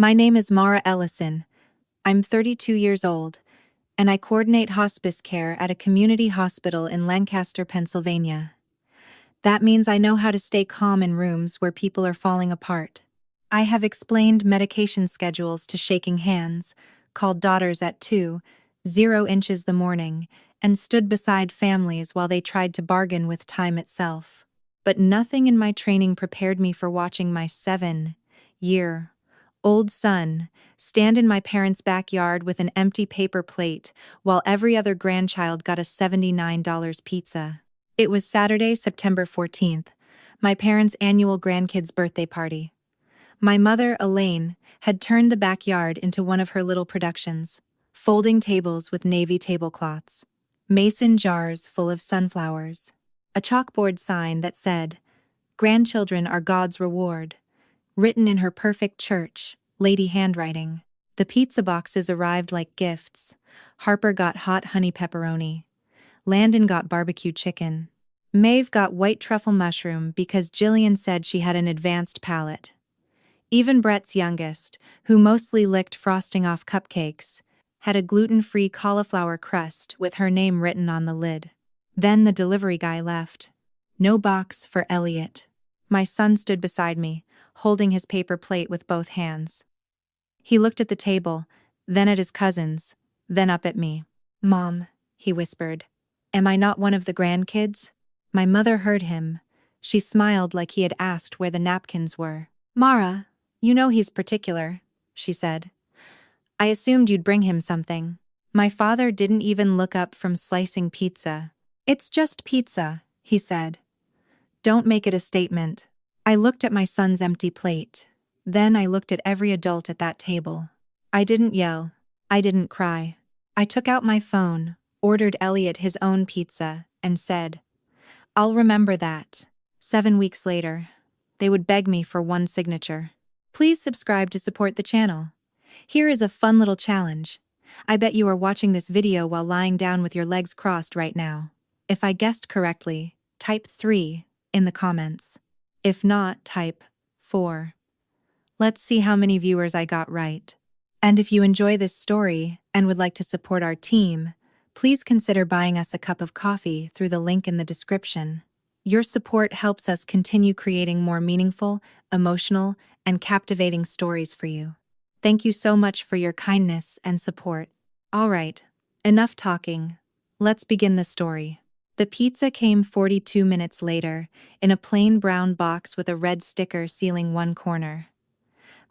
My name is Mara Ellison. I'm 32 years old, and I coordinate hospice care at a community hospital in Lancaster, Pennsylvania. That means I know how to stay calm in rooms where people are falling apart. I have explained medication schedules to shaking hands, called daughters at 2:00 the morning, and stood beside families while they tried to bargain with time itself. But nothing in my training prepared me for watching my 7-year-old son stand in my parents' backyard with an empty paper plate while every other grandchild got a $79 pizza. It was Saturday, September 14th, my parents' annual grandkids' birthday party. My mother, Elaine, had turned the backyard into one of her little productions: folding tables with navy tablecloths, mason jars full of sunflowers, a chalkboard sign that said, "Grandchildren are God's reward," written in her perfect church, lady handwriting. The pizza boxes arrived like gifts. Harper got hot honey pepperoni. Landon got barbecue chicken. Maeve got white truffle mushroom because Jillian said she had an advanced palate. Even Brett's youngest, who mostly licked frosting off cupcakes, had a gluten-free cauliflower crust with her name written on the lid. Then the delivery guy left. No box for Elliot. My son stood beside me, holding his paper plate with both hands. He looked at the table, then at his cousins, then up at me. "Mom," he whispered, "am I not one of the grandkids?" My mother heard him. She smiled like he had asked where the napkins were. "Mara, you know he's particular," she said. "I assumed you'd bring him something." My father didn't even look up from slicing pizza. "It's just pizza," he said. "Don't make it a statement." I looked at my son's empty plate. Then I looked at every adult at that table. I didn't yell. I didn't cry. I took out my phone, ordered Elliot his own pizza, and said, "I'll remember that." 7 weeks later, they would beg me for one signature. Please subscribe to support the channel. Here is a fun little challenge. I bet you are watching this video while lying down with your legs crossed right now. If I guessed correctly, type 3 in the comments. If not, type 4. Let's see how many viewers I got right. And if you enjoy this story and would like to support our team, please consider buying us a cup of coffee through the link in the description. Your support helps us continue creating more meaningful, emotional, and captivating stories for you. Thank you so much for your kindness and support. All right, enough talking. Let's begin the story. The pizza came 42 minutes later, in a plain brown box with a red sticker sealing one corner.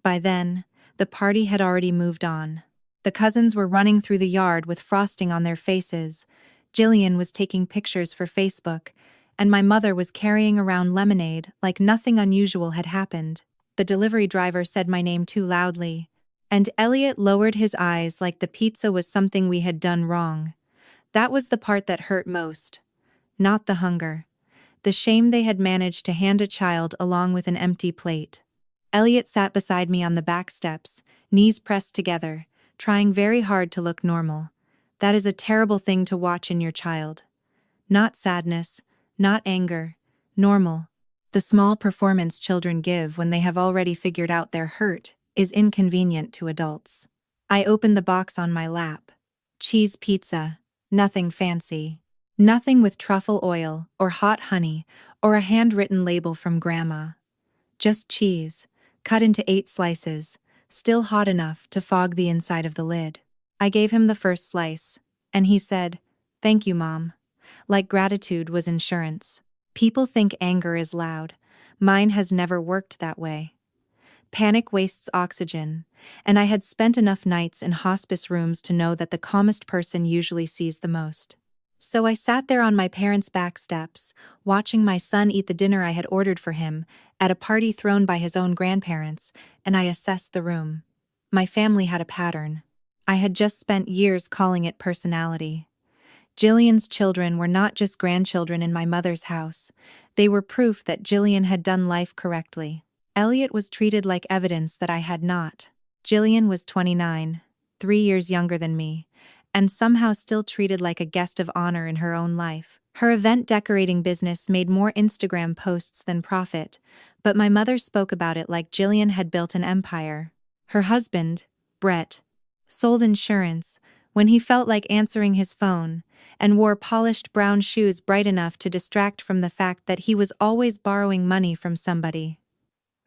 By then, the party had already moved on. The cousins were running through the yard with frosting on their faces. Jillian was taking pictures for Facebook, and my mother was carrying around lemonade like nothing unusual had happened. The delivery driver said my name too loudly, and Elliot lowered his eyes like the pizza was something we had done wrong. That was the part that hurt most. Not the hunger. The shame they had managed to hand a child along with an empty plate. Elliot sat beside me on the back steps, knees pressed together, trying very hard to look normal. That is a terrible thing to watch in your child. Not sadness, not anger, normal. The small performance children give when they have already figured out their hurt is inconvenient to adults. I opened the box on my lap. Cheese pizza. Nothing fancy. Nothing with truffle oil or hot honey or a handwritten label from Grandma. Just cheese, cut into 8 slices, still hot enough to fog the inside of the lid. I gave him the first slice, and he said, "Thank you, Mom," like gratitude was insurance. People think anger is loud. Mine has never worked that way. Panic wastes oxygen, and I had spent enough nights in hospice rooms to know that the calmest person usually sees the most. So I sat there on my parents' back steps, watching my son eat the dinner I had ordered for him at a party thrown by his own grandparents, and I assessed the room. My family had a pattern. I had just spent years calling it personality. Jillian's children were not just grandchildren in my mother's house. They were proof that Jillian had done life correctly. Elliot was treated like evidence that I had not. Jillian was 29, 3 years younger than me, and somehow still treated like a guest of honor in her own life. Her event decorating business made more Instagram posts than profit, but my mother spoke about it like Jillian had built an empire. Her husband, Brett, sold insurance when he felt like answering his phone and wore polished brown shoes bright enough to distract from the fact that he was always borrowing money from somebody.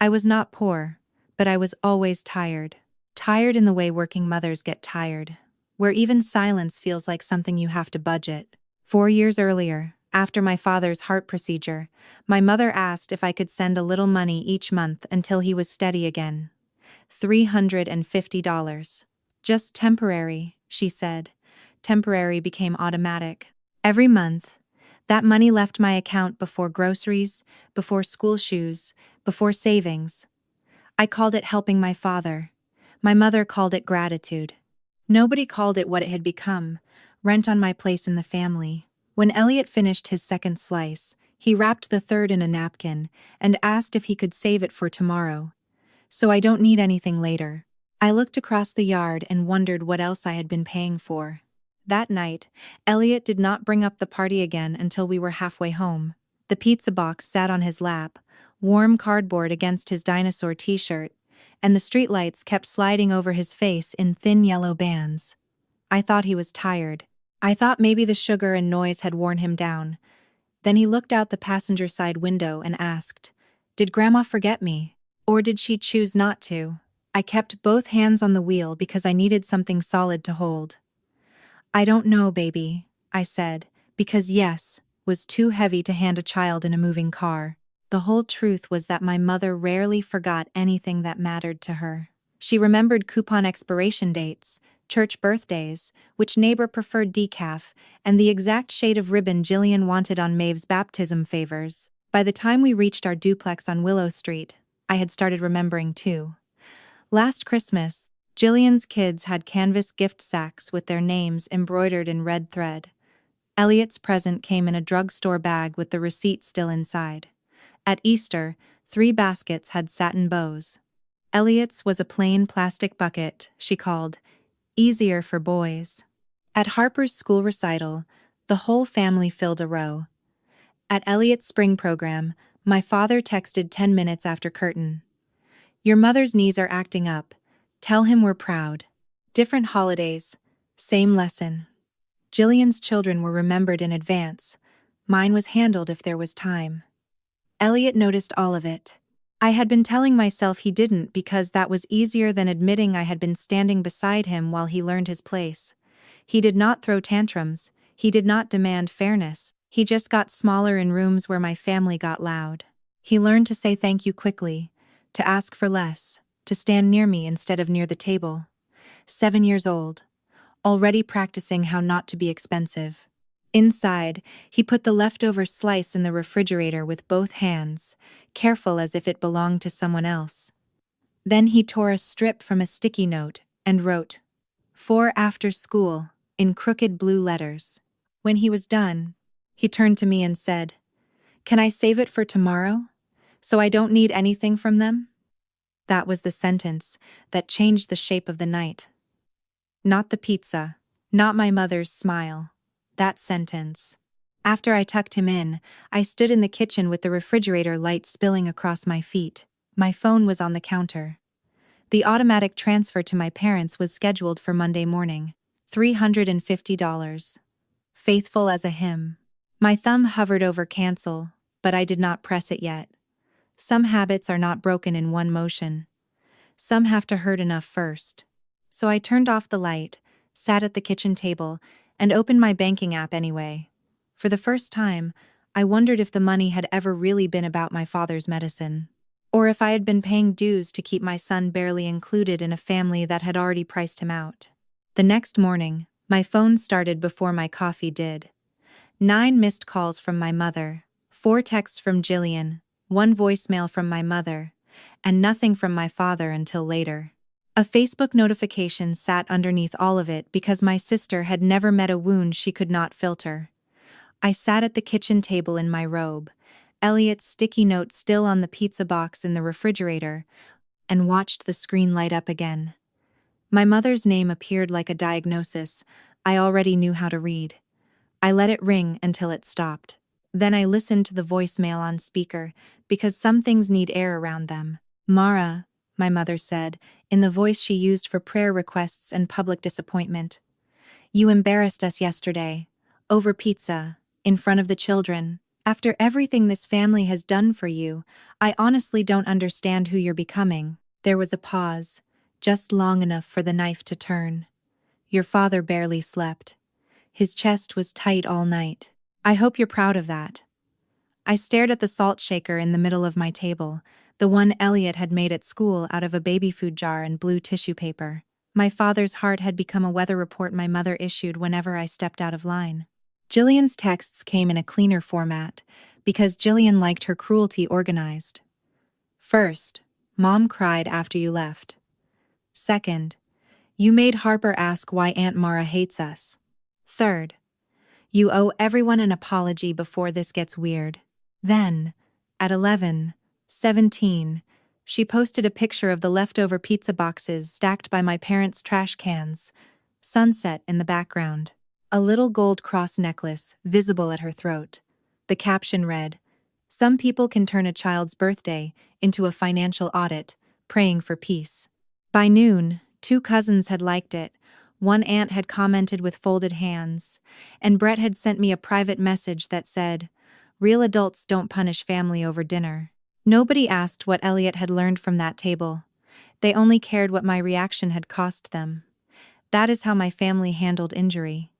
I was not poor, but I was always tired. Tired in the way working mothers get tired, where even silence feels like something you have to budget. 4 years earlier, after my father's heart procedure, my mother asked if I could send a little money each month until he was steady again. $350. Just temporary, she said. Temporary became automatic. Every month, that money left my account before groceries, before school shoes, before savings. I called it helping my father. My mother called it gratitude. Nobody called it what it had become, rent on my place in the family. When Elliot finished his second slice, he wrapped the third in a napkin and asked if he could save it for tomorrow. So I don't need anything later. I looked across the yard and wondered what else I had been paying for. That night, Elliot did not bring up the party again until we were halfway home. The pizza box sat on his lap, warm cardboard against his dinosaur t-shirt, and the streetlights kept sliding over his face in thin yellow bands. I thought he was tired. I thought maybe the sugar and noise had worn him down. Then he looked out the passenger side window and asked, "Did Grandma forget me? Or did she choose not to?" I kept both hands on the wheel because I needed something solid to hold. "I don't know, baby," I said, because yes was too heavy to hand a child in a moving car. The whole truth was that my mother rarely forgot anything that mattered to her. She remembered coupon expiration dates, church birthdays, which neighbor preferred decaf, and the exact shade of ribbon Jillian wanted on Maeve's baptism favors. By the time we reached our duplex on Willow Street, I had started remembering too. Last Christmas, Jillian's kids had canvas gift sacks with their names embroidered in red thread. Elliot's present came in a drugstore bag with the receipt still inside. At Easter, 3 baskets had satin bows. Elliot's was a plain plastic bucket, she called, easier for boys. At Harper's school recital, the whole family filled a row. At Elliot's spring program, my father texted 10 minutes after curtain. "Your mother's knees are acting up. Tell him we're proud." Different holidays, same lesson. Jillian's children were remembered in advance. Mine was handled if there was time. Elliot noticed all of it. I had been telling myself he didn't because that was easier than admitting I had been standing beside him while he learned his place. He did not throw tantrums. He did not demand fairness. He just got smaller in rooms where my family got loud. He learned to say thank you quickly, to ask for less, to stand near me instead of near the table. 7 years old, already practicing how not to be expensive. Inside, he put the leftover slice in the refrigerator with both hands, careful as if it belonged to someone else. Then he tore a strip from a sticky note and wrote, "For after school," in crooked blue letters. When he was done, he turned to me and said, "Can I save it for tomorrow, so I don't need anything from them?" That was the sentence that changed the shape of the night. Not the pizza, not my mother's smile. That sentence. After I tucked him in, I stood in the kitchen with the refrigerator light spilling across my feet. My phone was on the counter. The automatic transfer to my parents was scheduled for Monday morning. $350. Faithful as a hymn. My thumb hovered over cancel, but I did not press it yet. Some habits are not broken in one motion. Some have to hurt enough first. So I turned off the light, sat at the kitchen table, and opened my banking app anyway. For the first time, I wondered if the money had ever really been about my father's medicine. Or if I had been paying dues to keep my son barely included in a family that had already priced him out. The next morning, my phone started before my coffee did. 9 missed calls from my mother, 4 texts from Jillian, 1 voicemail from my mother, and nothing from my father until later. A Facebook notification sat underneath all of it because my sister had never met a wound she could not filter. I sat at the kitchen table in my robe, Elliot's sticky note still on the pizza box in the refrigerator, and watched the screen light up again. My mother's name appeared like a diagnosis I already knew how to read. I let it ring until it stopped. Then I listened to the voicemail on speaker because some things need air around them. "Mara, my mother said, in the voice she used for prayer requests and public disappointment. You embarrassed us yesterday. Over pizza. In front of the children. After everything this family has done for you, I honestly don't understand who you're becoming. There was a pause, just long enough for the knife to turn. Your father barely slept. His chest was tight all night. I hope you're proud of that. I stared at the salt shaker in the middle of my table, the one Elliot had made at school out of a baby food jar and blue tissue paper. My father's heart had become a weather report my mother issued whenever I stepped out of line. Jillian's texts came in a cleaner format, because Jillian liked her cruelty organized. First, Mom cried after you left. Second, you made Harper ask why Aunt Mara hates us. Third, you owe everyone an apology before this gets weird. Then, at 11:17, she posted a picture of the leftover pizza boxes stacked by my parents' trash cans, sunset in the background. A little gold cross necklace visible at her throat. The caption read, "Some people can turn a child's birthday into a financial audit, praying for peace." By noon, 2 cousins had liked it, one aunt had commented with folded hands, and Brett had sent me a private message that said, "Real adults don't punish family over dinner." Nobody asked what Elliot had learned from that table. They only cared what my reaction had cost them. That is how my family handled injury.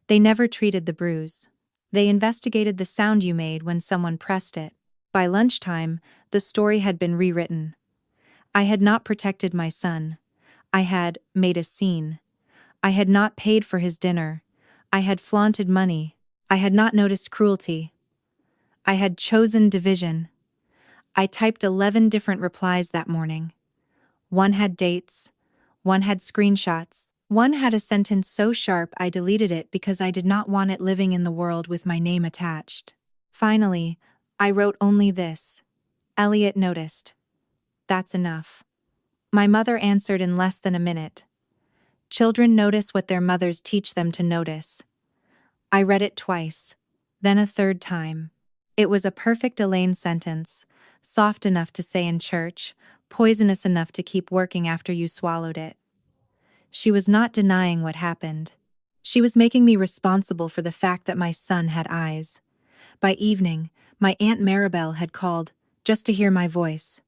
They never treated the bruise. They investigated the sound you made when someone pressed it. By lunchtime, the story had been rewritten. I had not protected my son. I had made a scene. I had not paid for his dinner. I had flaunted money. I had not noticed cruelty. I had chosen division. I typed 11 different replies that morning. One had dates. One had screenshots. One had a sentence so sharp I deleted it because I did not want it living in the world with my name attached. Finally, I wrote only this. Elliot noticed. That's enough. My mother answered in less than a minute. Children notice what their mothers teach them to notice. I read it twice, then a third time. It was a perfect Elaine sentence, soft enough to say in church, poisonous enough to keep working after you swallowed it. She was not denying what happened. She was making me responsible for the fact that my son had eyes. By evening, my Aunt Maribel had called, just to hear my voice,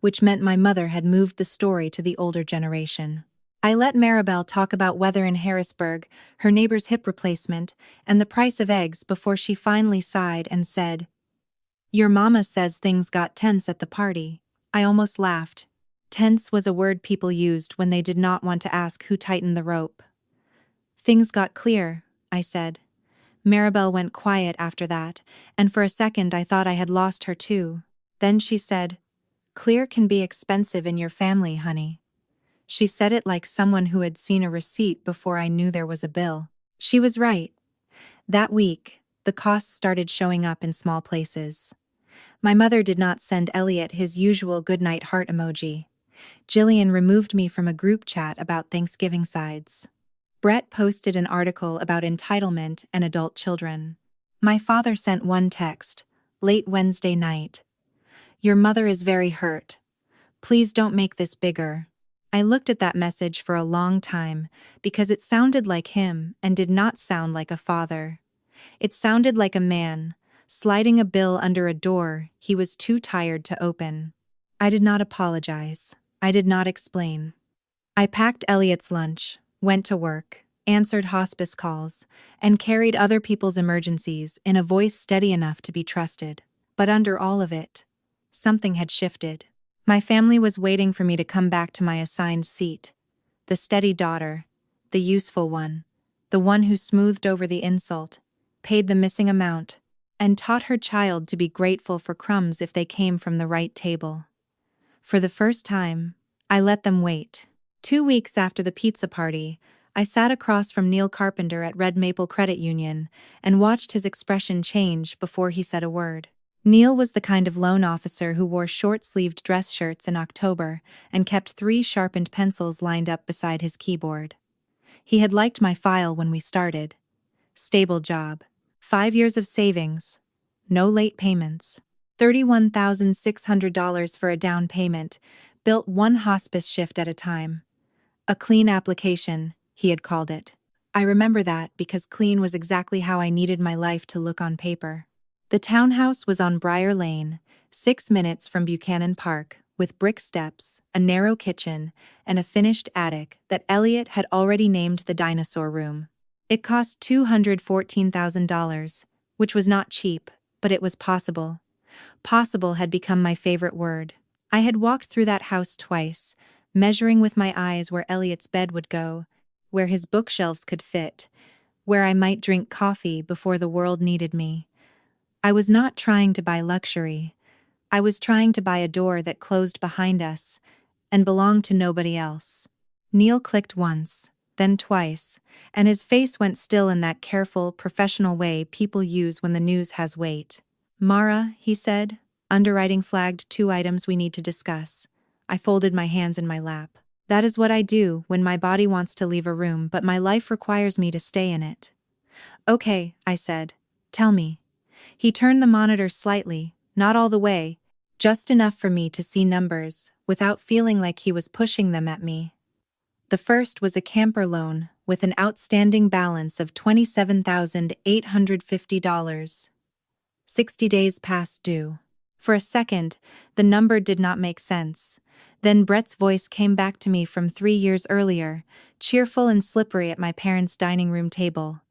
which meant my mother had moved the story to the older generation. I let Maribel talk about weather in Harrisburg, her neighbor's hip replacement, and the price of eggs before she finally sighed and said, "Your mama says things got tense at the party." I almost laughed. Tense was a word people used when they did not want to ask who tightened the rope. "Things got clear," I said. Maribel went quiet after that, and for a second I thought I had lost her too. Then she said, "Clear can be expensive in your family, honey." She said it like someone who had seen a receipt before I knew there was a bill. She was right. That week, the costs started showing up in small places. My mother did not send Elliot his usual goodnight heart emoji. Jillian removed me from a group chat about Thanksgiving sides. Brett posted an article about entitlement and adult children. My father sent one text, late Wednesday night. "Your mother is very hurt. Please don't make this bigger." I looked at that message for a long time because it sounded like him and did not sound like a father. It sounded like a man, sliding a bill under a door he was too tired to open. I did not apologize. I did not explain. I packed Elliot's lunch, went to work, answered hospice calls, and carried other people's emergencies in a voice steady enough to be trusted. But under all of it, something had shifted. My family was waiting for me to come back to my assigned seat. The steady daughter, the useful one, the one who smoothed over the insult, paid the missing amount, and taught her child to be grateful for crumbs if they came from the right table. For the first time, I let them wait. 2 weeks after the pizza party, I sat across from Neil Carpenter at Red Maple Credit Union and watched his expression change before he said a word. Neil was the kind of loan officer who wore short-sleeved dress shirts in October and kept 3 sharpened pencils lined up beside his keyboard. He had liked my file when we started. Stable job. 5 years of savings. No late payments. $31,600 for a down payment, built one hospice shift at a time. A clean application, he had called it. I remember that because clean was exactly how I needed my life to look on paper. The townhouse was on Briar Lane, 6 minutes from Buchanan Park, with brick steps, a narrow kitchen, and a finished attic that Elliot had already named the dinosaur room. It cost $214,000, which was not cheap, but it was possible. Possible had become my favorite word. I had walked through that house twice, measuring with my eyes where Elliot's bed would go, where his bookshelves could fit, where I might drink coffee before the world needed me. I was not trying to buy luxury. I was trying to buy a door that closed behind us and belonged to nobody else. Neil clicked once, then twice, and his face went still in that careful, professional way people use when the news has weight. Mara, he said, underwriting flagged 2 items we need to discuss. I folded my hands in my lap. That is what I do when my body wants to leave a room but my life requires me to stay in it. Okay, I said. Tell me. He turned the monitor slightly, not all the way, just enough for me to see numbers, without feeling like he was pushing them at me. The first was a camper loan, with an outstanding balance of $27,850. 60 days past due. For a second, the number did not make sense. Then Brett's voice came back to me from 3 years earlier, cheerful and slippery at my parents' dining room table.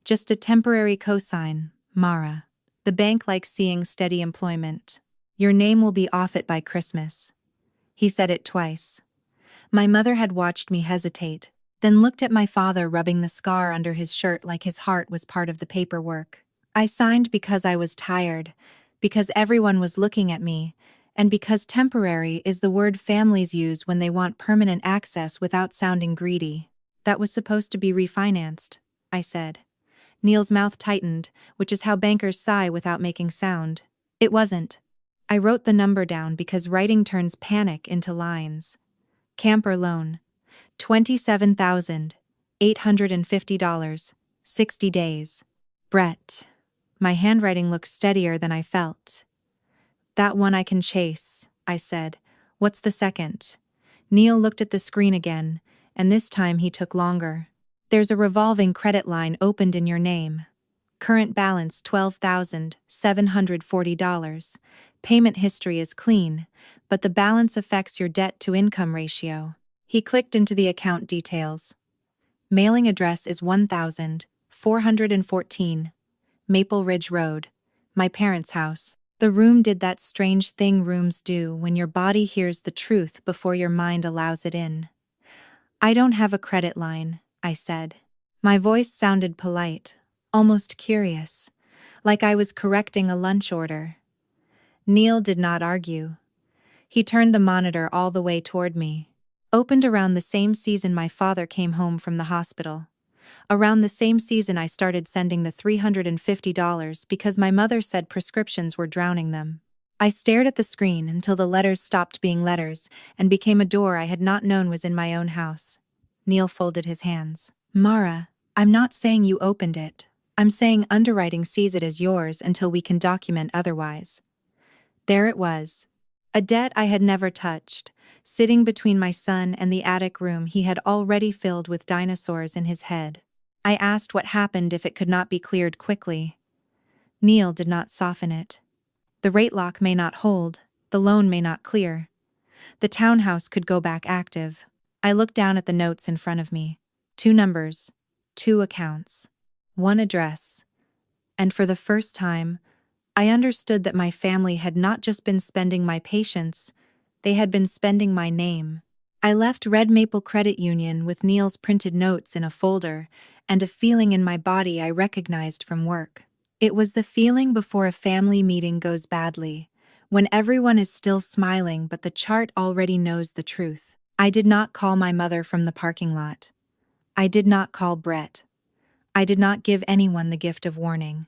Just a temporary cosign, Mara. The bank likes seeing steady employment. Your name will be off it by Christmas. He said it twice. My mother had watched me hesitate, then looked at my father rubbing the scar under his shirt like his heart was part of the paperwork. I signed because I was tired, because everyone was looking at me, and because temporary is the word families use when they want permanent access without sounding greedy. That was supposed to be refinanced, I said. Neil's mouth tightened, which is how bankers sigh without making sound. It wasn't. I wrote the number down because writing turns panic into lines. Camper loan. $27,850. 60 days. Brett. My handwriting looked steadier than I felt. That one I can chase, I said. What's the second? Neil looked at the screen again, and this time he took longer. There's a revolving credit line opened in your name. Current balance $12,740. Payment history is clean, but the balance affects your debt-to-income ratio. He clicked into the account details. Mailing address is 1414 Maple Ridge Road, my parents' house. The room did that strange thing rooms do when your body hears the truth before your mind allows it in. I don't have a credit line, I said. My voice sounded polite, almost curious, like I was correcting a lunch order. Neil did not argue. He turned the monitor all the way toward me. Opened around the same season my father came home from the hospital. Around the same season I started sending the $350 because my mother said prescriptions were drowning them. I stared at the screen until the letters stopped being letters and became a door I had not known was in my own house. Neil folded his hands. Mara, I'm not saying you opened it. I'm saying underwriting sees it as yours until we can document otherwise. There it was. A debt I had never touched, sitting between my son and the attic room he had already filled with dinosaurs in his head. I asked what happened if it could not be cleared quickly. Neil did not soften it. The rate lock may not hold, the loan may not clear. The townhouse could go back active. I looked down at the notes in front of me. 2 numbers, 2 accounts, 1 address. And for the first time, I understood that my family had not just been spending my patience, they had been spending my name. I left Red Maple Credit Union with Neil's printed notes in a folder and a feeling in my body I recognized from work. It was the feeling before a family meeting goes badly, when everyone is still smiling but the chart already knows the truth. I did not call my mother from the parking lot. I did not call Brett. I did not give anyone the gift of warning.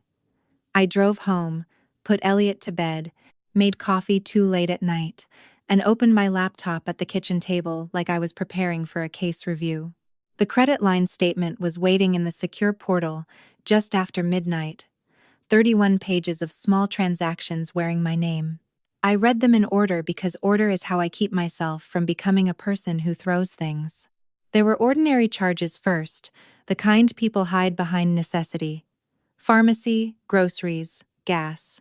I drove home, put Elliot to bed, made coffee too late at night, and opened my laptop at the kitchen table like I was preparing for a case review. The credit line statement was waiting in the secure portal just after midnight. 31 pages of small transactions wearing my name. I read them in order because order is how I keep myself from becoming a person who throws things. There were ordinary charges first, the kind people hide behind necessity. Pharmacy, groceries, gas.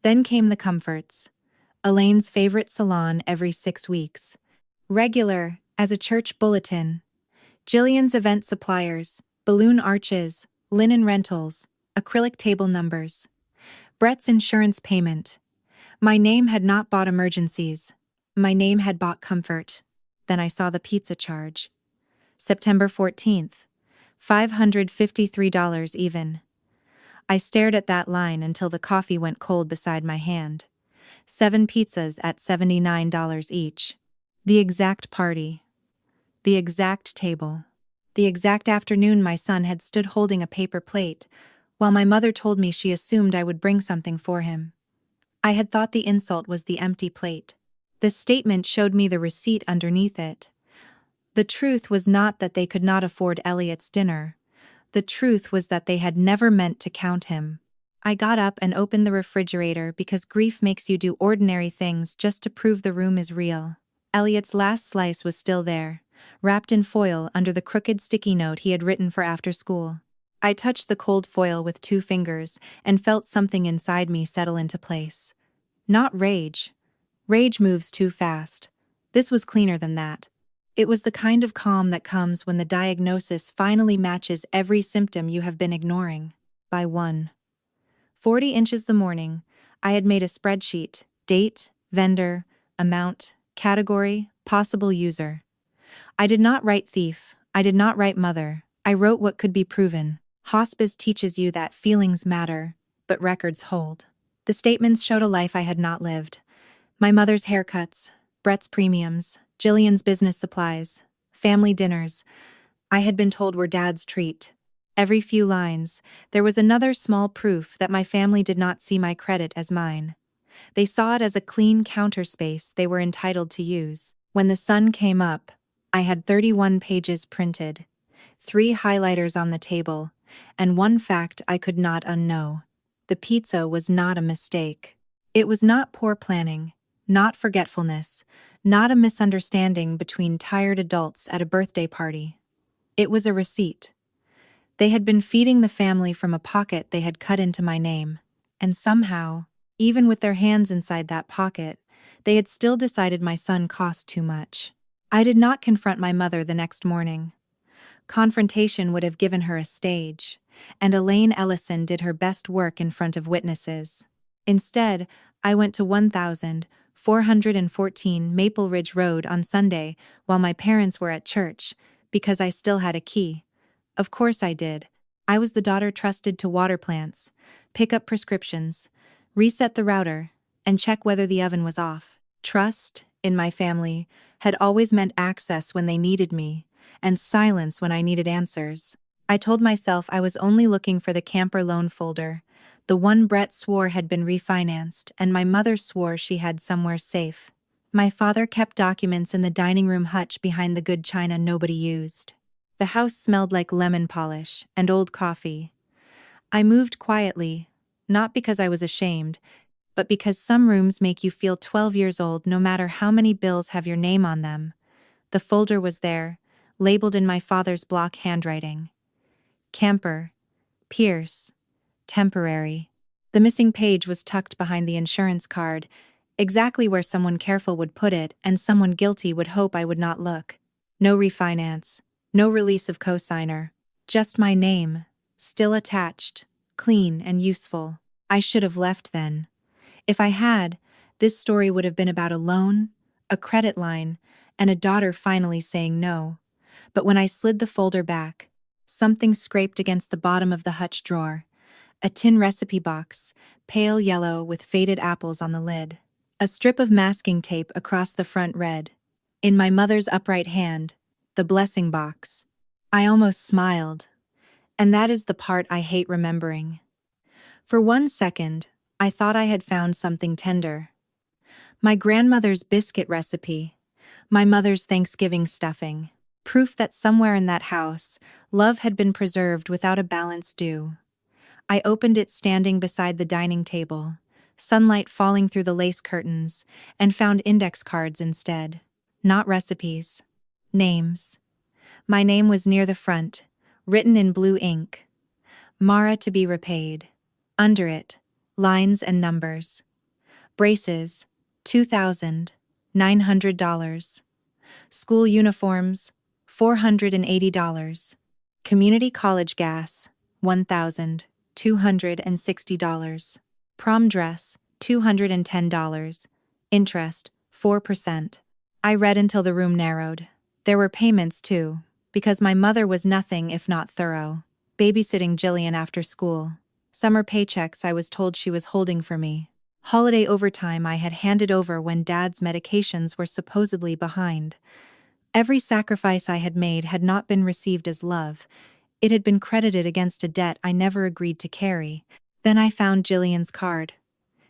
Then came the comforts. Elaine's favorite salon every 6 weeks. Regular, as a church bulletin. Jillian's event suppliers, balloon arches, linen rentals, acrylic table numbers. Brett's insurance payment. My name had not bought emergencies. My name had bought comfort. Then I saw the pizza charge. September 14th. $553 even. I stared at that line until the coffee went cold beside my hand. 7 pizzas at $79 each. The exact party. The exact table. The exact afternoon my son had stood holding a paper plate, while my mother told me she assumed I would bring something for him. I had thought the insult was the empty plate. The statement showed me the receipt underneath it. The truth was not that they could not afford Elliot's dinner. The truth was that they had never meant to count him. I got up and opened the refrigerator because grief makes you do ordinary things just to prove the room is real. Elliot's last slice was still there, wrapped in foil under the crooked sticky note he had written for after school. I touched the cold foil with 2 fingers and felt something inside me settle into place. Not rage. Rage moves too fast. This was cleaner than that. It was the kind of calm that comes when the diagnosis finally matches every symptom you have been ignoring. By 1:40 the morning, I had made a spreadsheet: date, vendor, amount, category, possible user. I did not write thief, I did not write mother, I wrote what could be proven. Hospice teaches you that feelings matter, but records hold. The statements showed a life I had not lived. My mother's haircuts, Brett's premiums, Jillian's business supplies, family dinners, I had been told were Dad's treat. Every few lines, there was another small proof that my family did not see my credit as mine. They saw it as a clean counter space they were entitled to use. When the sun came up, I had 31 pages printed, 3 highlighters on the table, and 1 fact I could not unknow. The pizza was not a mistake. It was not poor planning, not forgetfulness, not a misunderstanding between tired adults at a birthday party. It was a receipt. They had been feeding the family from a pocket they had cut into my name, and somehow, even with their hands inside that pocket, they had still decided my son cost too much. I did not confront my mother the next morning. Confrontation would have given her a stage, and Elaine Ellison did her best work in front of witnesses. Instead, I went to 1414 Maple Ridge Road on Sunday while my parents were at church, because I still had a key. Of course I did. I was the daughter trusted to water plants, pick up prescriptions, reset the router, and check whether the oven was off. Trust, in my family, had always meant access when they needed me, and silence when I needed answers. I told myself I was only looking for the camper loan folder, the one Brett swore had been refinanced and my mother swore she had somewhere safe. My father kept documents in the dining room hutch behind the good china nobody used. The house smelled like lemon polish and old coffee. I moved quietly, not because I was ashamed, but because some rooms make you feel 12 years old no matter how many bills have your name on them. The folder was there, labeled in my father's block handwriting. Camper. Pierce. Temporary. The missing page was tucked behind the insurance card, exactly where someone careful would put it and someone guilty would hope I would not look. No refinance, no release of cosigner, just my name, still attached, clean and useful. I should have left then. If I had, this story would have been about a loan, a credit line, and a daughter finally saying no. But when I slid the folder back, something scraped against the bottom of the hutch drawer. A tin recipe box, pale yellow with faded apples on the lid. A strip of masking tape across the front read, in my mother's upright hand, the blessing box. I almost smiled. And that is the part I hate remembering. For 1 second, I thought I had found something tender. My grandmother's biscuit recipe, my mother's Thanksgiving stuffing, proof that somewhere in that house, love had been preserved without a balance due. I opened it standing beside the dining table, sunlight falling through the lace curtains, and found index cards instead. Not recipes. Names. My name was near the front, written in blue ink. Mara to be repaid. Under it, lines and numbers. Braces, $2,900. School uniforms, $480. Community college gas, $1,260. Prom dress, $210. Interest, 4%. I read until the room narrowed. There were payments too, because my mother was nothing if not thorough. Babysitting Jillian after school. Summer paychecks I was told she was holding for me. Holiday overtime I had handed over when Dad's medications were supposedly behind. Every sacrifice I had made had not been received as love. It had been credited against a debt I never agreed to carry. Then I found Jillian's card.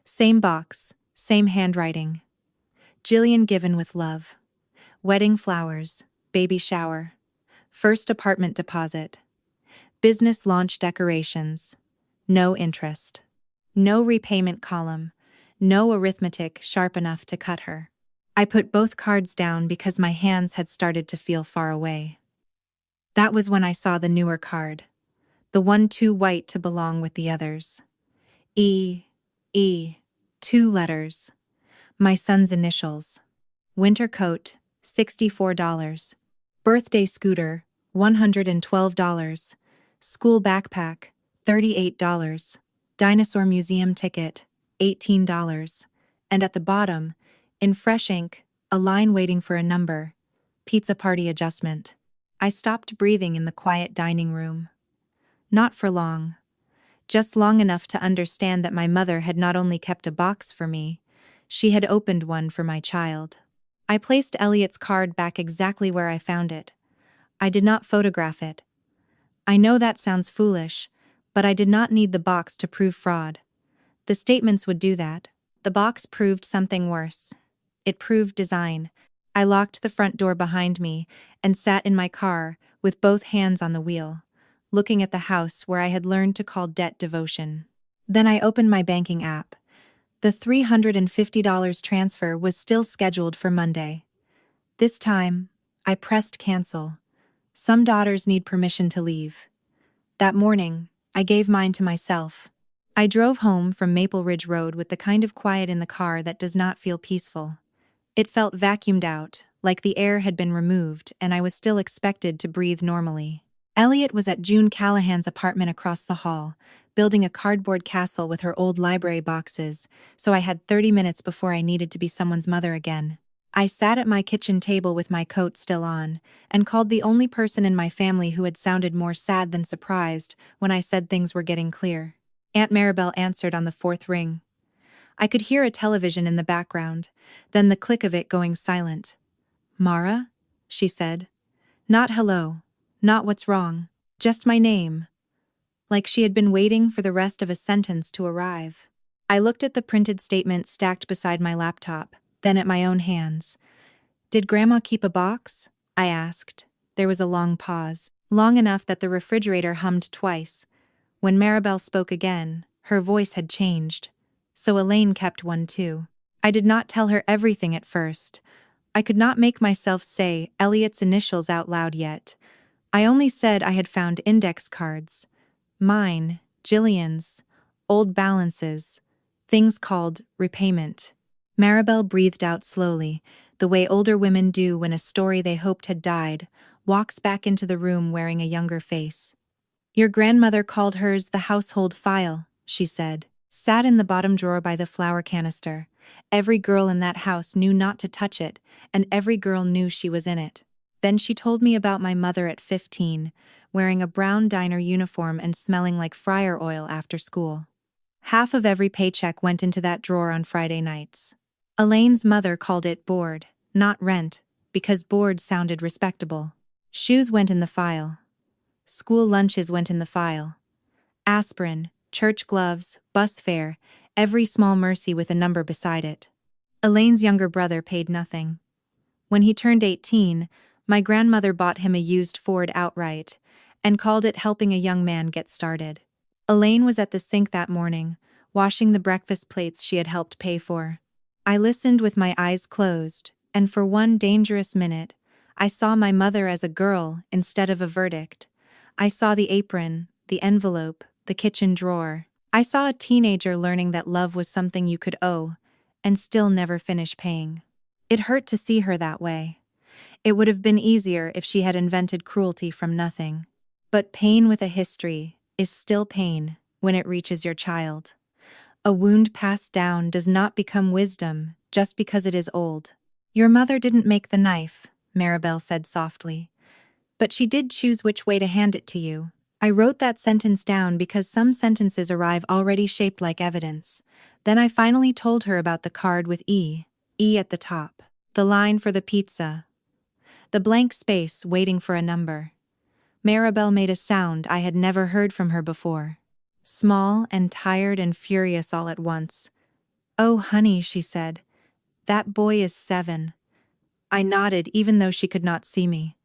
Same box, same handwriting. Jillian given with love. Wedding flowers, baby shower. First apartment deposit. Business launch decorations. No interest. No repayment column. No arithmetic sharp enough to cut her. I put both cards down because my hands had started to feel far away. That was when I saw the newer card. The one too white to belong with the others. E. 2 letters. My son's initials. Winter coat, $64. Birthday scooter, $112. School backpack, $38. Dinosaur museum ticket, $18. And at the bottom, in fresh ink, a line waiting for a number. Pizza party adjustment. I stopped breathing in the quiet dining room. Not for long. Just long enough to understand that my mother had not only kept a box for me, she had opened one for my child. I placed Elliot's card back exactly where I found it. I did not photograph it. I know that sounds foolish, but I did not need the box to prove fraud. The statements would do that. The box proved something worse. It proved design. I locked the front door behind me and sat in my car with both hands on the wheel, looking at the house where I had learned to call debt devotion. Then I opened my banking app. The $350 transfer was still scheduled for Monday. This time, I pressed cancel. Some daughters need permission to leave. That morning, I gave mine to myself. I drove home from Maple Ridge Road with the kind of quiet in the car that does not feel peaceful. It felt vacuumed out, like the air had been removed and I was still expected to breathe normally. Elliot was at June Callahan's apartment across the hall, building a cardboard castle with her old library boxes, so I had 30 minutes before I needed to be someone's mother again. I sat at my kitchen table with my coat still on, and called the only person in my family who had sounded more sad than surprised when I said things were getting clear. Aunt Maribel answered on the 4th ring. I could hear a television in the background, then the click of it going silent. "Mara?" she said. Not hello, not what's wrong, just my name. Like she had been waiting for the rest of a sentence to arrive. I looked at the printed statement stacked beside my laptop, then at my own hands. "Did Grandma keep a box?" I asked. There was a long pause, long enough that the refrigerator hummed twice. When Maribel spoke again, her voice had changed. So Elaine kept one too. I did not tell her everything at first. I could not make myself say Elliot's initials out loud yet. I only said I had found index cards. Mine, Jillian's, old balances, things called repayment. Maribel breathed out slowly, the way older women do when a story they hoped had died walks back into the room wearing a younger face. "Your grandmother called hers the household file," she said. "Sat in the bottom drawer by the flour canister. Every girl in that house knew not to touch it, and every girl knew she was in it." Then she told me about my mother at 15, wearing a brown diner uniform and smelling like fryer oil after school. Half of every paycheck went into that drawer on Friday nights. Elaine's mother called it board, not rent, because board sounded respectable. Shoes went in the file. School lunches went in the file. Aspirin, church gloves, bus fare, every small mercy with a number beside it. Elaine's younger brother paid nothing. When he turned 18, my grandmother bought him a used Ford outright, and called it helping a young man get started. Elaine was at the sink that morning, washing the breakfast plates she had helped pay for. I listened with my eyes closed, and for one dangerous minute, I saw my mother as a girl instead of a verdict. I saw the apron, the envelope, the kitchen drawer. I saw a teenager learning that love was something you could owe, and still never finish paying. It hurt to see her that way. It would have been easier if she had invented cruelty from nothing. But pain with a history is still pain when it reaches your child. A wound passed down does not become wisdom just because it is old. Your mother didn't make the knife, Maribel said softly. But she did choose which way to hand it to you. I wrote that sentence down because some sentences arrive already shaped like evidence. Then I finally told her about the card with E at the top. The line for the pizza. The blank space waiting for a number. Maribel made a sound I had never heard from her before. Small and tired and furious all at once. "Oh, honey," she said. "That boy is 7. I nodded even though she could not see me.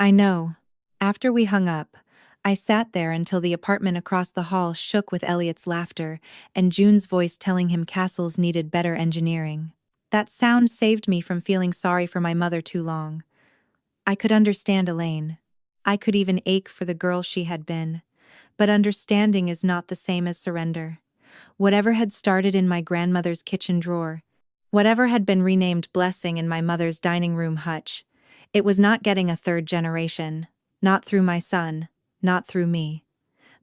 "I know." After we hung up, I sat there until the apartment across the hall shook with Elliot's laughter and June's voice telling him castles needed better engineering. That sound saved me from feeling sorry for my mother too long. I could understand Elaine. I could even ache for the girl she had been. But understanding is not the same as surrender. Whatever had started in my grandmother's kitchen drawer, whatever had been renamed Blessing in my mother's dining room hutch, it was not getting a third generation, not through my son, not through me.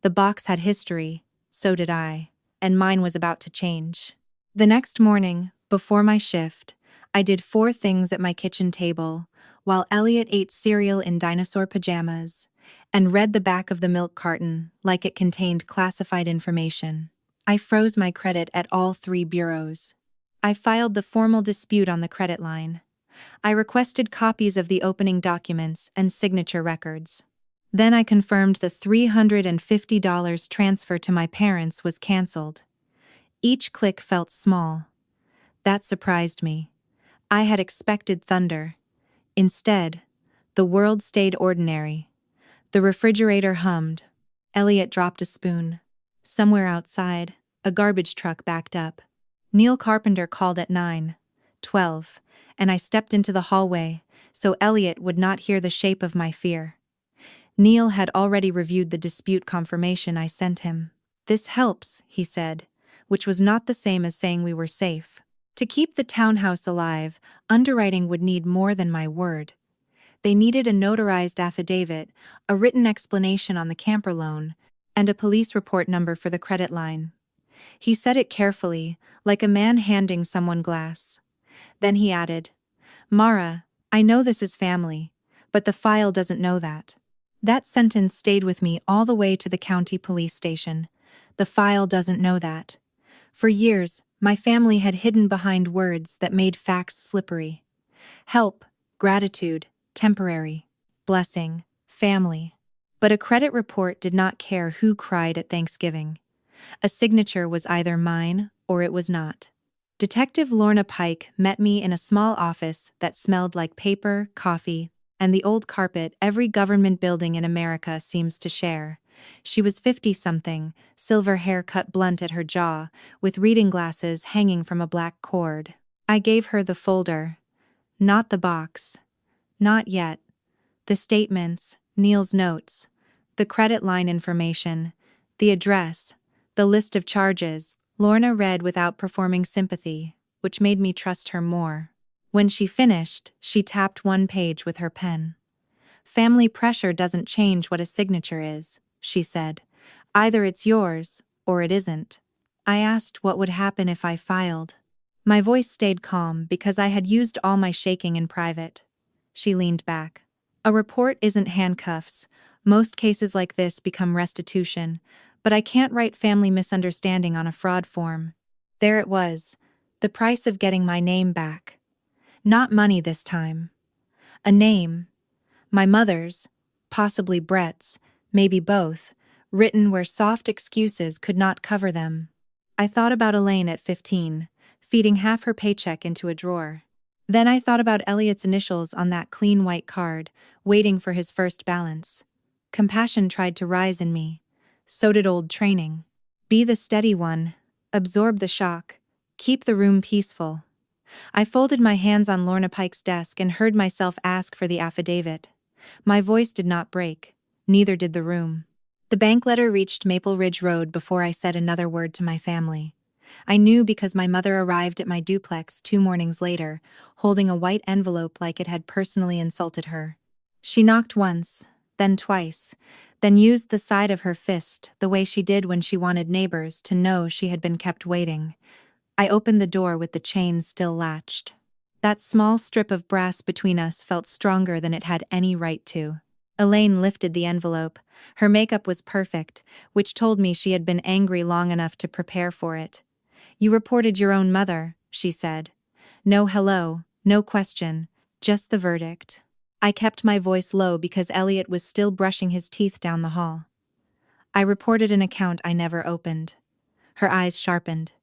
The box had history, so did I, and mine was about to change. The next morning, before my shift, I did 4 things at my kitchen table, while Elliot ate cereal in dinosaur pajamas, and read the back of the milk carton like it contained classified information. I froze my credit at all 3 bureaus. I filed the formal dispute on the credit line. I requested copies of the opening documents and signature records. Then I confirmed the $350 transfer to my parents was canceled. Each click felt small. That surprised me. I had expected thunder. Instead, the world stayed ordinary. The refrigerator hummed. Elliot dropped a spoon. Somewhere outside, a garbage truck backed up. Neil Carpenter called at 9:12, and I stepped into the hallway so Elliot would not hear the shape of my fear. Neil had already reviewed the dispute confirmation I sent him. "This helps," he said, which was not the same as saying we were safe. To keep the townhouse alive, underwriting would need more than my word. They needed a notarized affidavit, a written explanation on the camper loan, and a police report number for the credit line. He said it carefully, like a man handing someone glass. Then he added, "Mara, I know this is family, but the file doesn't know that." That sentence stayed with me all the way to the county police station. The file doesn't know that. For years, my family had hidden behind words that made facts slippery. Help, gratitude, temporary, blessing, family. But a credit report did not care who cried at Thanksgiving. A signature was either mine or it was not. Detective Lorna Pike met me in a small office that smelled like paper, coffee, and the old carpet every government building in America seems to share. She was 50-something, silver hair cut blunt at her jaw, with reading glasses hanging from a black cord. I gave her the folder. Not the box. Not yet. The statements, Neil's notes, the credit line information, the address, the list of charges. Lorna read without performing sympathy, which made me trust her more. When she finished, she tapped one page with her pen. "Family pressure doesn't change what a signature is," she said. "Either it's yours, or it isn't." I asked what would happen if I filed. My voice stayed calm because I had used all my shaking in private. She leaned back. "A report isn't handcuffs. Most cases like this become restitution, but I can't write family misunderstanding on a fraud form." There it was, the price of getting my name back. Not money this time. A name. My mother's, possibly Brett's, maybe both, written where soft excuses could not cover them. I thought about Elaine at 15, feeding half her paycheck into a drawer. Then I thought about Elliot's initials on that clean white card, waiting for his first balance. Compassion tried to rise in me. So did old training. Be the steady one, Absorb the shock. Keep the room peaceful. I folded my hands on Lorna Pike's desk and heard myself ask for the affidavit. My voice did not break. Neither did the room. The bank letter reached Maple Ridge Road before I said another word to my family. I knew because my mother arrived at my duplex 2 mornings later, holding a white envelope like it had personally insulted her. She knocked once, then twice, then used the side of her fist the way she did when she wanted neighbors to know she had been kept waiting. I opened the door with the chain still latched. That small strip of brass between us felt stronger than it had any right to. Elaine lifted the envelope. Her makeup was perfect, which told me she had been angry long enough to prepare for it. "You reported your own mother," she said. "No hello, no question, just the verdict." I kept my voice low because Elliot was still brushing his teeth down the hall. "I reported an account I never opened." Her eyes sharpened.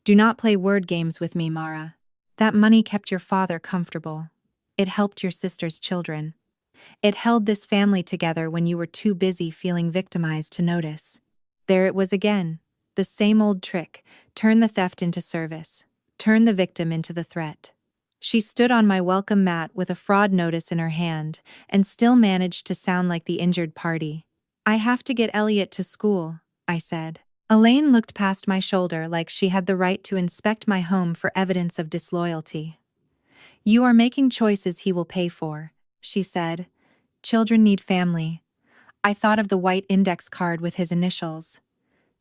"Do not play word games with me, Mara. That money kept your father comfortable. It helped your sister's children. It held this family together when you were too busy feeling victimized to notice." There it was again. The same old trick. Turn the theft into service. Turn the victim into the threat. She stood on my welcome mat with a fraud notice in her hand and still managed to sound like the injured party. "I have to get Elliot to school," I said. Elaine looked past my shoulder like she had the right to inspect my home for evidence of disloyalty. "You are making choices he will pay for," she said. "Children need family." I thought of the white index card with his initials.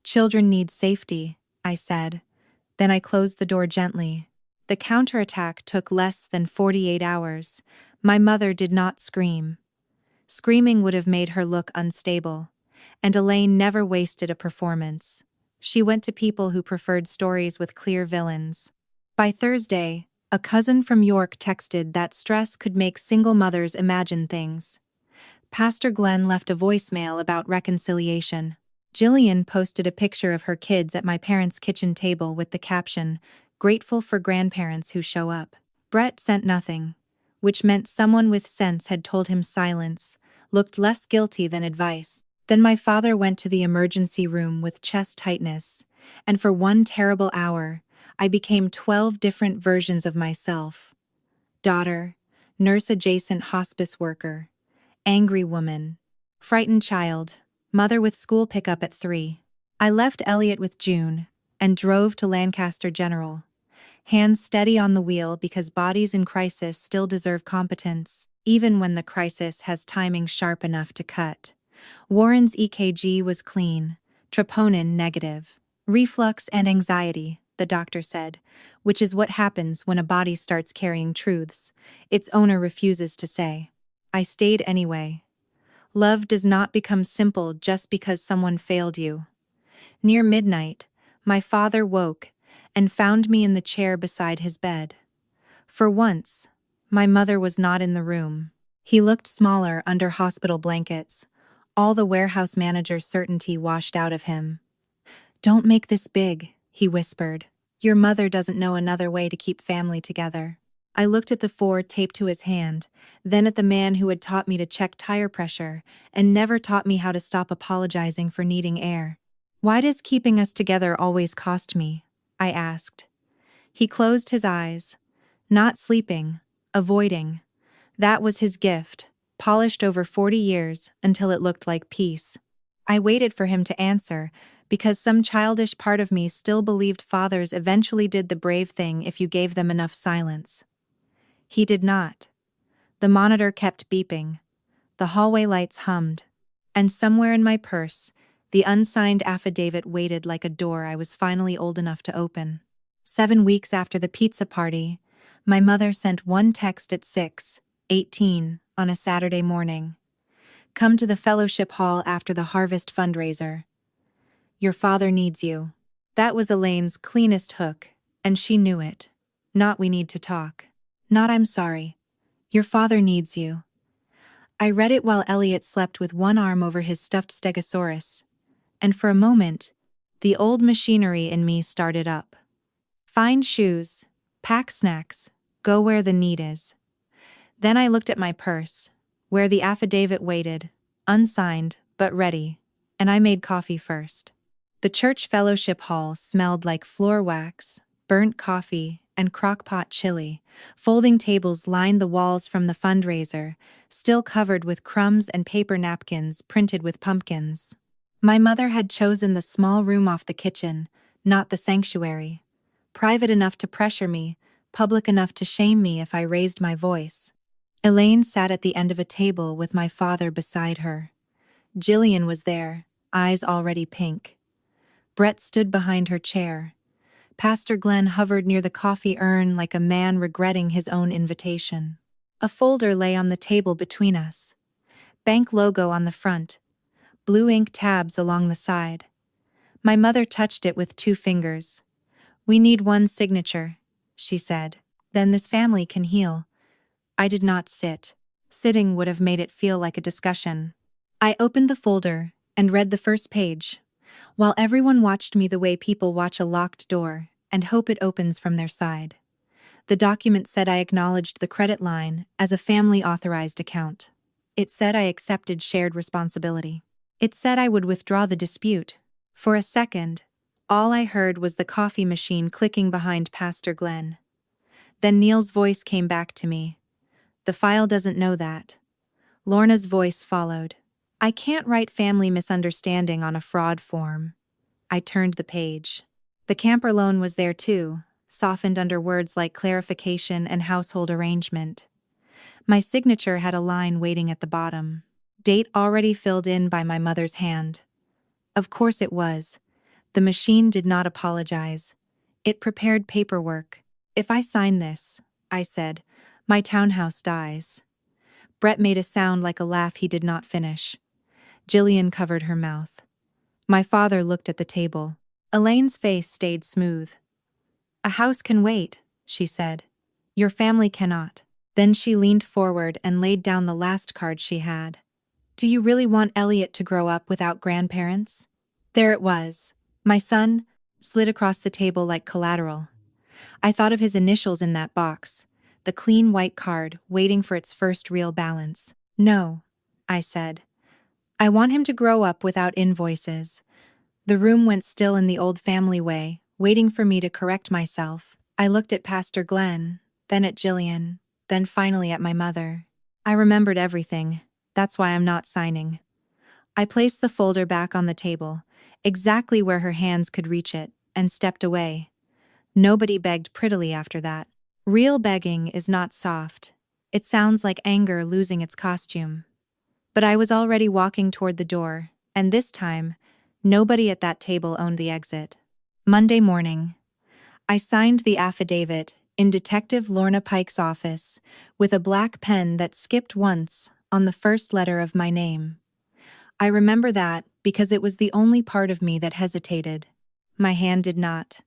"Children need safety," I said. Then I closed the door gently. The counterattack took less than 48 hours. My mother did not scream. Screaming would have made her look unstable. And Elaine never wasted a performance. She went to people who preferred stories with clear villains. By Thursday, a cousin from York texted that stress could make single mothers imagine things. Pastor Glenn left a voicemail about reconciliation. Jillian posted a picture of her kids at my parents' kitchen table with the caption, "Grateful for grandparents who show up." Brett sent nothing, which meant someone with sense had told him silence looked less guilty than advice. Then my father went to the emergency room with chest tightness, and for 1 terrible hour, I became 12 different versions of myself. Daughter, nurse-adjacent hospice worker, angry woman, frightened child, mother with school pickup at 3. I left Elliot with June and drove to Lancaster General. Hands steady on the wheel because bodies in crisis still deserve competence, even when the crisis has timing sharp enough to cut. Warren's EKG was clean, troponin negative. Reflux and anxiety, the doctor said, which is what happens when a body starts carrying truths its owner refuses to say. I stayed anyway. Love does not become simple just because someone failed you. Near midnight, my father woke and found me in the chair beside his bed. For once, my mother was not in the room. He looked smaller under hospital blankets. All the warehouse manager's certainty washed out of him. "Don't make this big," he whispered. "Your mother doesn't know another way to keep family together." I looked at the 4 taped to his hand, then at the man who had taught me to check tire pressure and never taught me how to stop apologizing for needing air. "Why does keeping us together always cost me?" I asked. He closed his eyes. Not sleeping, avoiding. That was his gift, polished over 40 years until it looked like peace. I waited for him to answer, because some childish part of me still believed fathers eventually did the brave thing if you gave them enough silence. He did not. The monitor kept beeping. The hallway lights hummed. And somewhere in my purse, the unsigned affidavit waited like a door I was finally old enough to open. 7 weeks after the pizza party, my mother sent one text at 6:18 on a Saturday morning. "Come to the fellowship hall after the harvest fundraiser. Your father needs you." That was Elaine's cleanest hook, and she knew it. Not "we need to talk." Not "I'm sorry. Your father needs you." I read it while Elliot slept with one arm over his stuffed stegosaurus, and for a moment, the old machinery in me started up. Find shoes, pack snacks, go where the need is. Then I looked at my purse, where the affidavit waited, unsigned but ready, and I made coffee first. The church fellowship hall smelled like floor wax, burnt coffee, and crock-pot chili. Folding tables lined the walls from the fundraiser, still covered with crumbs and paper napkins printed with pumpkins. My mother had chosen the small room off the kitchen, not the sanctuary. Private enough to pressure me, public enough to shame me if I raised my voice. Elaine sat at the end of a table with my father beside her. Jillian was there, eyes already pink. Brett stood behind her chair. Pastor Glenn hovered near the coffee urn like a man regretting his own invitation. A folder lay on the table between us. Bank logo on the front, blue ink tabs along the side. My mother touched it with 2 fingers. "We need one signature," she said. "Then this family can heal." I did not sit. Sitting would have made it feel like a discussion. I opened the folder and read the first page, while everyone watched me the way people watch a locked door and hope it opens from their side. The document said I acknowledged the credit line as a family-authorized account. It said I accepted shared responsibility. It said I would withdraw the dispute. For a second, all I heard was the coffee machine clicking behind Pastor Glenn. Then Neil's voice came back to me. "The file doesn't know that." Lorna's voice followed. "I can't write family misunderstanding on a fraud form." I turned the page. The camper loan was there too, softened under words like clarification and household arrangement. My signature had a line waiting at the bottom. Date already filled in by my mother's hand. Of course it was. The machine did not apologize. It prepared paperwork. "If I sign this," I said, "my townhouse dies." Brett made a sound like a laugh he did not finish. Jillian covered her mouth. My father looked at the table. Elaine's face stayed smooth. "A house can wait," she said. "Your family cannot." Then she leaned forward and laid down the last card she had. "Do you really want Elliot to grow up without grandparents?" There it was. "My son," slid across the table like collateral. I thought of his initials in that box, the clean white card waiting for its first real balance. "No," I said. "I want him to grow up without invoices." The room went still in the old family way, waiting for me to correct myself. I looked at Pastor Glenn, then at Jillian, then finally at my mother. I remembered everything. That's why I'm not signing. I placed the folder back on the table, exactly where her hands could reach it, and stepped away. Nobody begged prettily after that. Real begging is not soft. It sounds like anger losing its costume. But I was already walking toward the door, and this time, nobody at that table owned the exit. Monday morning. I signed the affidavit in Detective Lorna Pike's office with a black pen that skipped once on the first letter of my name. I remember that because it was the only part of me that hesitated. My hand did not.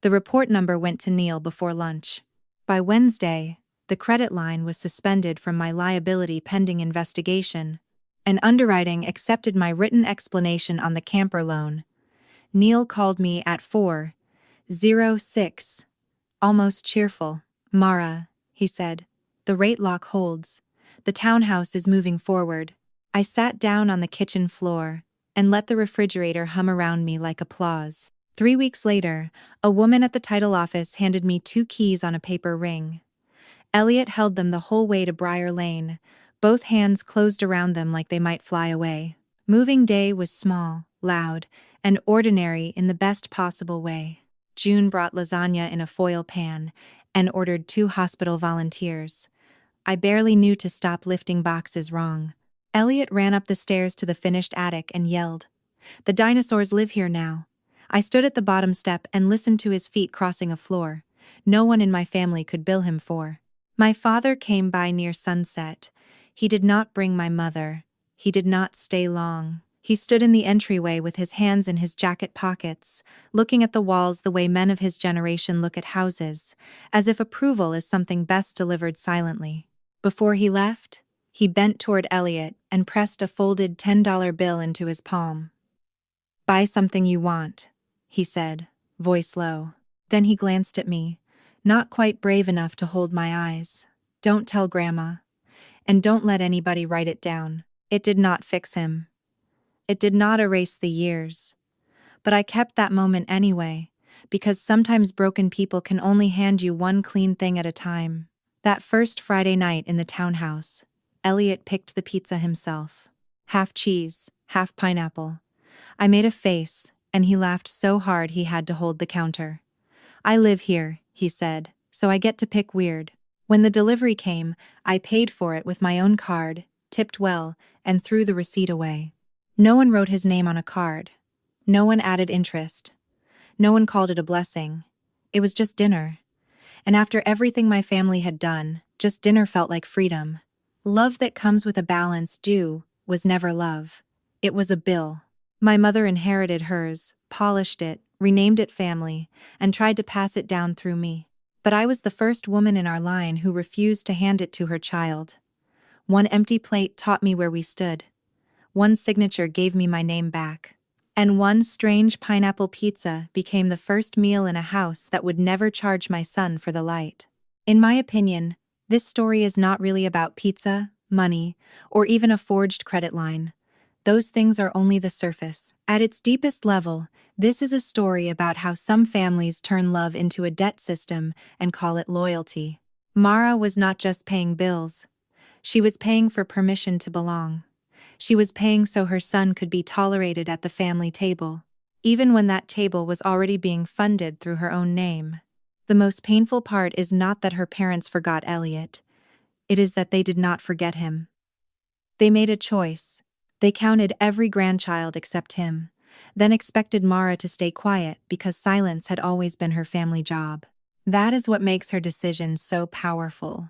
The report number went to Neil before lunch. By Wednesday, the credit line was suspended from my liability pending investigation, and underwriting accepted my written explanation on the camper loan. Neil called me at 4:06, almost cheerful. "Mara," he said, "the rate lock holds. The townhouse is moving forward." I sat down on the kitchen floor and let the refrigerator hum around me like applause. 3 weeks later, a woman at the title office handed me 2 keys on a paper ring. Elliot held them the whole way to Briar Lane, both hands closed around them like they might fly away. Moving day was small, loud, and ordinary in the best possible way. June brought lasagna in a foil pan and ordered 2 hospital volunteers. I barely knew to stop lifting boxes wrong. Elliot ran up the stairs to the finished attic and yelled, "The dinosaurs live here now." I stood at the bottom step and listened to his feet crossing a floor no one in my family could bill him for. My father came by near sunset. He did not bring my mother. He did not stay long. He stood in the entryway with his hands in his jacket pockets, looking at the walls the way men of his generation look at houses, as if approval is something best delivered silently. Before he left, he bent toward Elliot and pressed a folded $10 bill into his palm. "Buy something you want," he said, voice low. Then he glanced at me, not quite brave enough to hold my eyes. "Don't tell Grandma. And don't let anybody write it down." It did not fix him. It did not erase the years. But I kept that moment anyway, because sometimes broken people can only hand you one clean thing at a time. That first Friday night in the townhouse, Elliot picked the pizza himself. Half cheese, half pineapple. I made a face, and he laughed so hard he had to hold the counter. "I live here," he said, "so I get to pick weird." When the delivery came, I paid for it with my own card, tipped well, and threw the receipt away. No one wrote his name on a card. No one added interest. No one called it a blessing. It was just dinner. And after everything my family had done, just dinner felt like freedom. Love that comes with a balanced due was never love. It was a bill. My mother inherited hers, polished it, renamed it family, and tried to pass it down through me. But I was the first woman in our line who refused to hand it to her child. One empty plate taught me where we stood. One signature gave me my name back. And one strange pineapple pizza became the first meal in a house that would never charge my son for the light. In my opinion, this story is not really about pizza, money, or even a forged credit line. Those things are only the surface. At its deepest level, this is a story about how some families turn love into a debt system and call it loyalty. Mara was not just paying bills. She was paying for permission to belong. She was paying so her son could be tolerated at the family table, even when that table was already being funded through her own name. The most painful part is not that her parents forgot Elliot. It is that they did not forget him. They made a choice. They counted every grandchild except him, then expected Mara to stay quiet because silence had always been her family job. That is what makes her decision so powerful.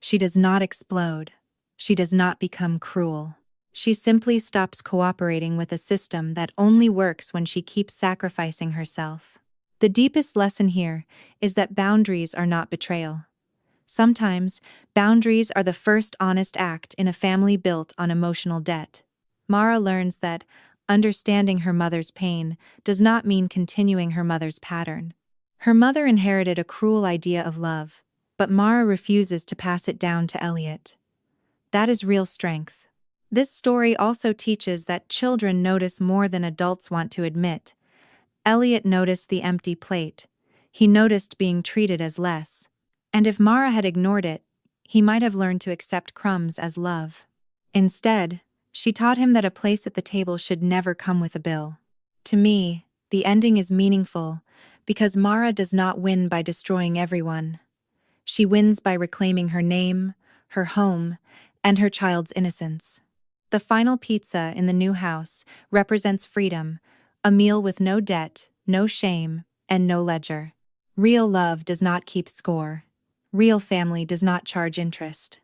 She does not explode. She does not become cruel. She simply stops cooperating with a system that only works when she keeps sacrificing herself. The deepest lesson here is that boundaries are not betrayal. Sometimes, boundaries are the first honest act in a family built on emotional debt. Mara learns that understanding her mother's pain does not mean continuing her mother's pattern. Her mother inherited a cruel idea of love, but Mara refuses to pass it down to Elliot. That is real strength. This story also teaches that children notice more than adults want to admit. Elliot noticed the empty plate. He noticed being treated as less. And if Mara had ignored it, he might have learned to accept crumbs as love. Instead, she taught him that a place at the table should never come with a bill. To me, the ending is meaningful because Mara does not win by destroying everyone. She wins by reclaiming her name, her home, and her child's innocence. The final pizza in the new house represents freedom, a meal with no debt, no shame, and no ledger. Real love does not keep score. Real family does not charge interest.